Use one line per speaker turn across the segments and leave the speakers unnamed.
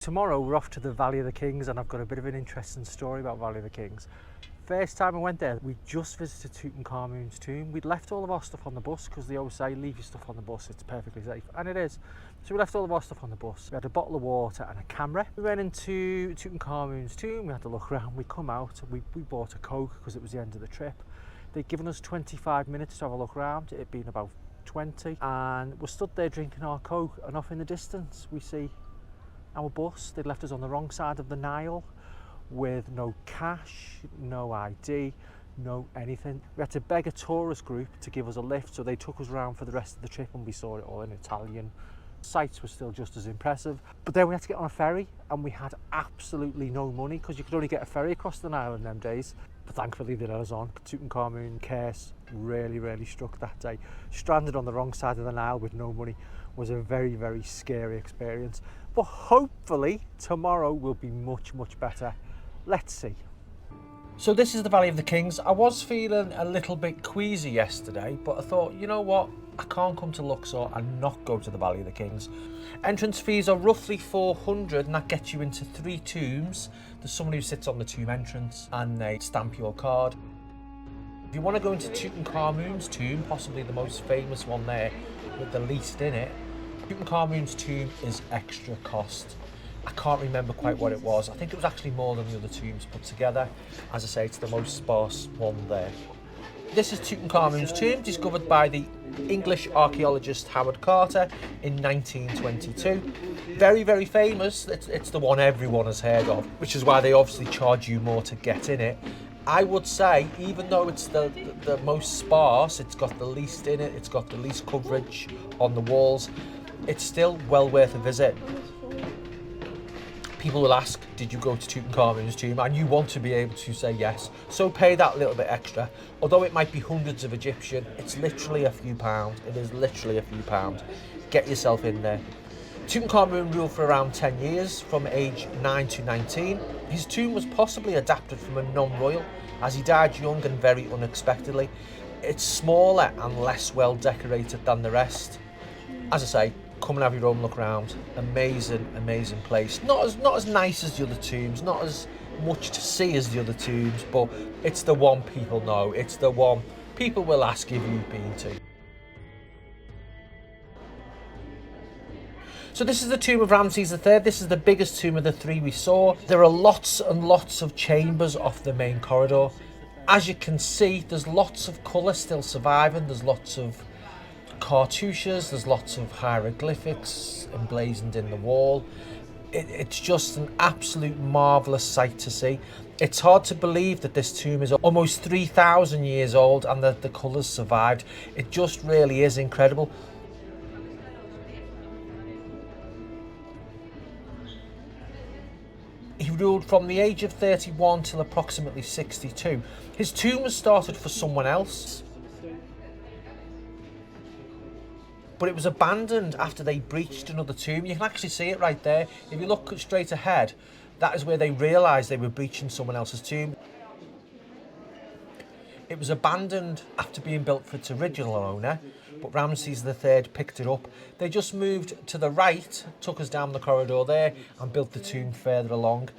Tomorrow we're off to the Valley of the Kings, and I've got a bit of an interesting story about Valley of the Kings. First time I went there, we just visited Tutankhamun's tomb. We'd left all of our stuff on the bus because they always say leave your stuff on the bus, it's perfectly safe, and it is. So we left all of our stuff on the bus. We had a bottle of water and a camera. We went into Tutankhamun's tomb, we had to look around, we come out, we bought a Coke because it was the end of the trip. They'd given us 25 minutes to have a look around, it had been about 20, and we're stood there drinking our Coke, and off in the distance we see our bus. They'd left us on the wrong side of the Nile with no cash, no ID, no anything. We had to beg a tourist group to give us a lift, so they took us around for the rest of the trip and we saw it all in Italian. Sights were still just as impressive, but then we had to get on a ferry and we had absolutely no money because you could only get a ferry across the Nile in them days. But thankfully they let us on. Tutankhamun curse really struck that day. Stranded on the wrong side of the Nile with no money was a very scary experience. But hopefully tomorrow will be much better. Let's see. So this is the Valley of the Kings. I was feeling a little bit queasy yesterday, but I thought, you know what? I can't come to Luxor and not go to the Valley of the Kings. Entrance fees are roughly 400, and that gets you into 3 tombs. There's someone who sits on the tomb entrance and they stamp your card. If you want to go into Tutankhamun's tomb, possibly the most famous one there with the least in it, Tutankhamun's tomb is extra cost. I can't remember quite what it was. I think it was actually more than the other tombs put together. As I say, it's the most sparse one there. This is Tutankhamun's tomb, discovered by the English archaeologist Howard Carter in 1922. Very famous. It's the one everyone has heard of, which is why they obviously charge you more to get in it. I would say, even though it's the most sparse, it's got the least in it, it's got the least coverage on the walls, it's still well worth a visit. People will ask, did you go to Tutankhamun's tomb? And you want to be able to say yes. So pay that little bit extra. Although it might be hundreds of Egyptian, it's literally a few pounds. It is literally a few pounds. Get yourself in there. Tutankhamun ruled for around 10 years, from age 9 to 19. His tomb was possibly adapted from a non-royal, as he died young and very unexpectedly. It's smaller and less well decorated than the rest. As I say, come and have your own look around. Amazing place. Not as nice as the other tombs, not as much to see as the other tombs, but it's the one people know. It's the one people will ask if you've been to. So this is the tomb of Ramses III. This is the biggest tomb of the 3 we saw. There are lots and lots of chambers off the main corridor. As you can see, there's lots of colour still surviving. There's lots of cartouches, there's lots of hieroglyphics emblazoned in the wall. It's just an absolute marvellous sight to see. It's hard to believe that this tomb is almost 3,000 years old and that the colours survived. It just really is incredible. He ruled from the age of 31 till approximately 62. His tomb was started for someone else, but it was abandoned after they breached another tomb. You can actually see it right there. If you look straight ahead, that is where they realised they were breaching someone else's tomb. It was abandoned after being built for its original owner, but Ramses III picked it up. They just moved to the right, took us down the corridor there, and built the tomb further along.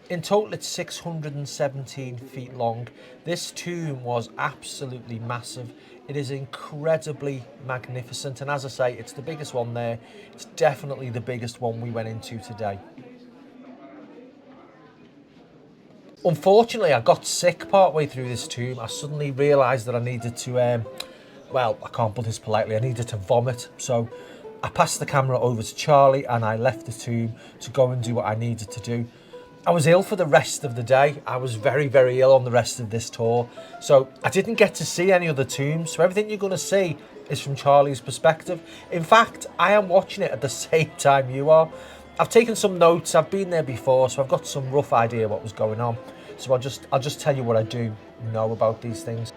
In total, it's 617 feet long. This tomb was absolutely massive. It is incredibly magnificent, and as I say, it's the biggest one there. It's definitely the biggest one we went into today. Unfortunately, I got sick partway through this tomb. I suddenly realised that I needed to, well, I can't put this politely, I needed to vomit. So I passed the camera over to Charlie and I left the tomb to go and do what I needed to do. I was ill for the rest of the day. I was very ill on the rest of this tour. So I didn't get to see any other tombs. So everything you're going to see is from Charlie's perspective. In fact, I am watching it at the same time you are. I've taken some notes. I've been there before, so I've got some rough idea what was going on. So I'll just tell you what I do know about these things.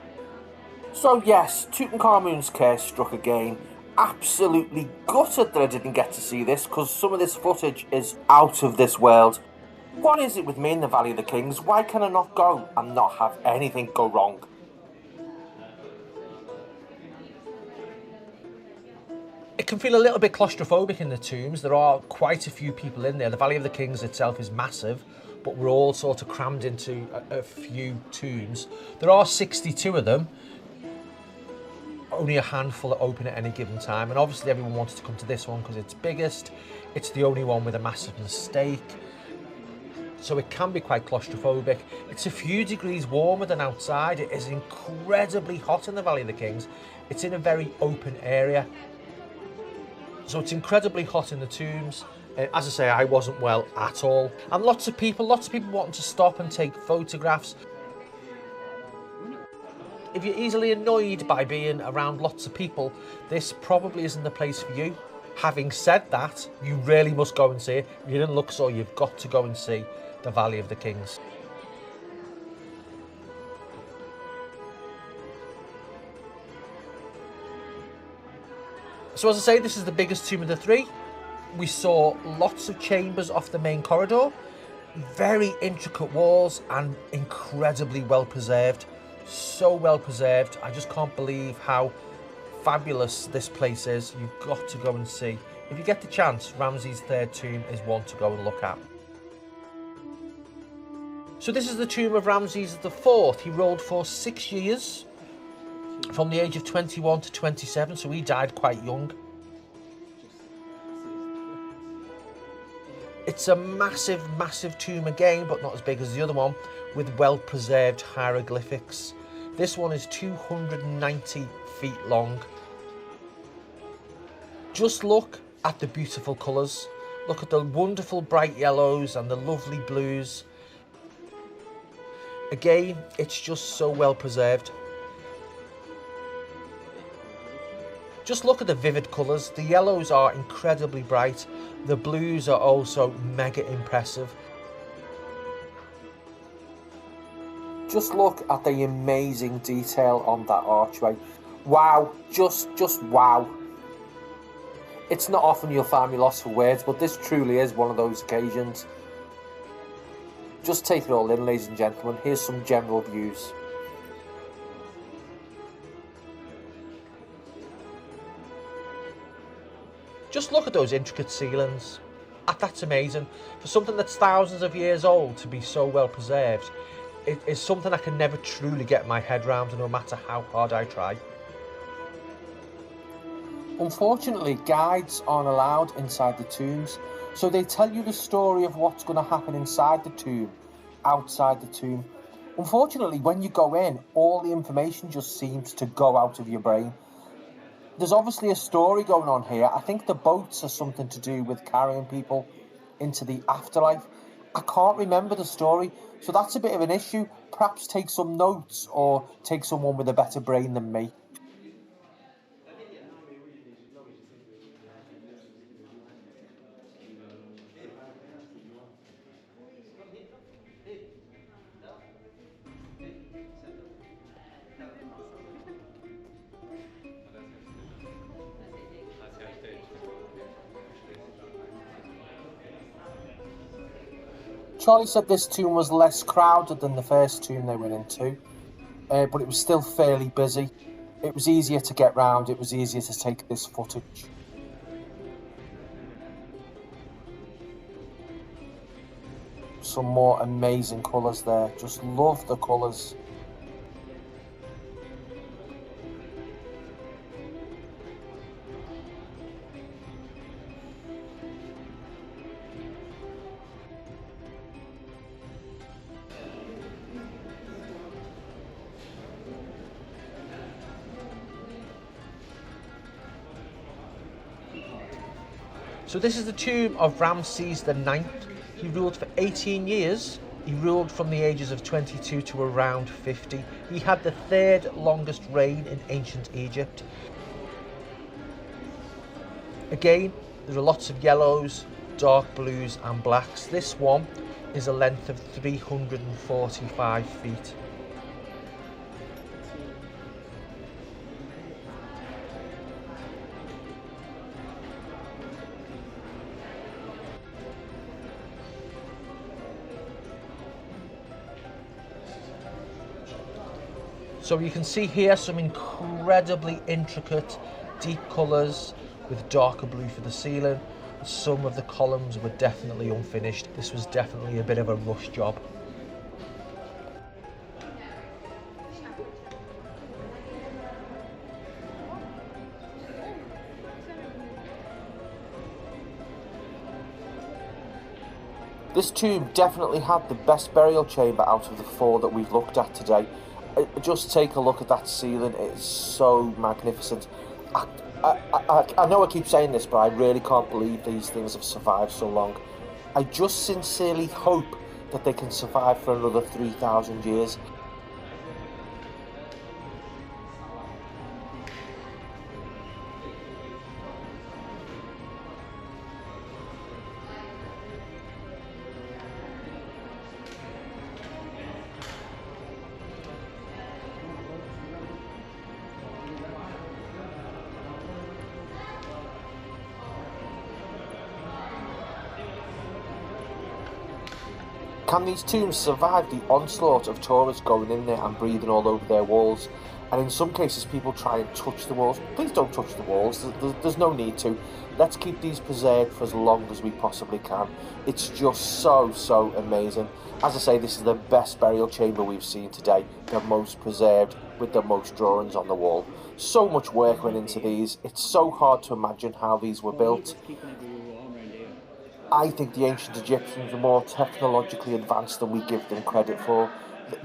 So yes, Tutankhamun's curse struck again. Absolutely gutted that I didn't get to see this, because some of this footage is out of this world. What is it with me in the Valley of the Kings? Why can I not go and not have anything go wrong? can feel a little bit claustrophobic in the tombs. There are quite a few people in there. The Valley of the Kings itself is massive, but we're all sort of crammed into a few tombs. There are 62 of them. Only a handful are open at any given time, and obviously everyone wanted to come to this one because it's biggest. It's the only one with a massive mistake, so it can be quite claustrophobic. It's a few degrees warmer than outside. It is incredibly hot in the Valley of the Kings. It's in a very open area, so it's incredibly hot in the tombs. As I say, I wasn't well at all, and lots of people wanting to stop and take photographs. If you're easily annoyed by being around lots of people, this probably isn't the place for you. Having said that, you really must go and see it. If you're in Luxor, you've got to go and see the Valley of the Kings. So as I say, this is the biggest tomb of the three. We saw lots of chambers off the main corridor, very intricate walls and incredibly well preserved. So well preserved. I just can't believe how fabulous this place is. You've got to go and see. If you get the chance, Ramses III tomb is one to go and look at. So this is the tomb of Ramses IV. He ruled for 6 years, from the age of 21 to 27, so he died quite young. It's a massive, massive tomb again, but not as big as the other one, with well-preserved hieroglyphics. This one is 290 feet long. Just look at the beautiful colours. Look at the wonderful bright yellows and the lovely blues. Again, it's just so well preserved. Just look at the vivid colours. The yellows are incredibly bright. The blues are also mega impressive. Just look at the amazing detail on that archway. Wow, just wow. It's not often you'll find me lost for words, but this truly is one of those occasions. Just take it all in, ladies and gentlemen. Here's some general views. Just look at those intricate ceilings. That's amazing. For something that's thousands of years old to be so well preserved, it is something I can never truly get my head around, no matter how hard I try. Unfortunately, guides aren't allowed inside the tombs, so they tell you the story of what's going to happen inside the tomb, outside the tomb. Unfortunately, when you go in, all the information just seems to go out of your brain. There's obviously a story going on here. I think the boats are something to do with carrying people into the afterlife. I can't remember the story, so that's a bit of an issue. Perhaps take some notes or take someone with a better brain than me. Charlie said this tomb was less crowded than the first tomb they went into, but it was still fairly busy. It was easier to get round, it was easier to take this footage. Some more amazing colours there, just love the colours. So this is the tomb of Ramses IX. He ruled for 18 years. He ruled from the ages of 22 to around 50. He had the third longest reign in ancient Egypt. Again, there are lots of yellows, dark blues and blacks. This one is a length of 345 feet. So you can see here some incredibly intricate, deep colours, with darker blue for the ceiling. Some of the columns were definitely unfinished. This was definitely a bit of a rush job. This tomb definitely had the best burial chamber out of the 4 that we've looked at today. Just take a look at that ceiling, it's so magnificent. I know I keep saying this, but I really can't believe these things have survived so long. I just sincerely hope that they can survive for another 3,000 years. Can these tombs survive the onslaught of tourists going in there and breathing all over their walls? And in some cases people try and touch the walls. Please don't touch the walls, there's no need to. Let's keep these preserved for as long as we possibly can. It's just so amazing. As I say, this is the best burial chamber we've seen today, the most preserved with the most drawings on the wall. So much work went into these, it's so hard to imagine how these were built. I think the ancient Egyptians are more technologically advanced than we give them credit for.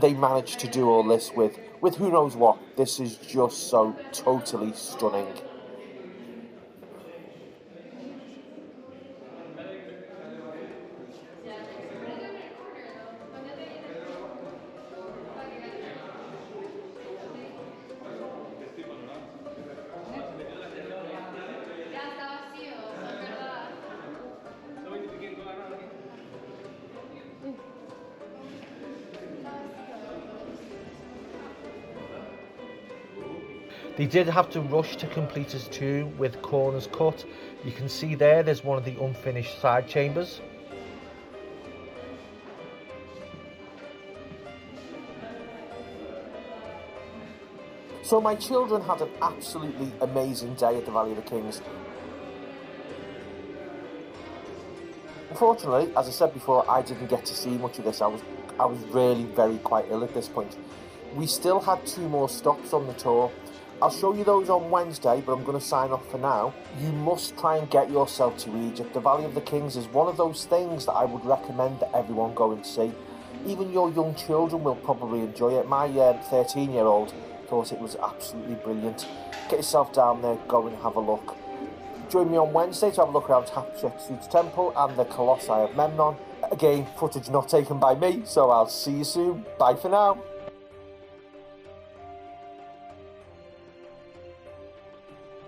They managed to do all this with who knows what. This is just so totally stunning. They did have to rush to complete his tomb with corners cut. You can see there's one of the unfinished side chambers. So my children had an absolutely amazing day at the Valley of the Kings. Unfortunately, as I said before, I didn't get to see much of this. I was really quite ill at this point. We still had 2 more stops on the tour. I'll show you those on Wednesday, but I'm going to sign off for now. You must try and get yourself to Egypt. The Valley of the Kings is one of those things that I would recommend that everyone go and see. Even your young children will probably enjoy it. My 13-year-old thought it was absolutely brilliant. Get yourself down there, go and have a look. Join me on Wednesday to have a look around Hatshepsut's temple and the Colossi of Memnon. Again, footage not taken by me, so I'll see you soon. Bye for now.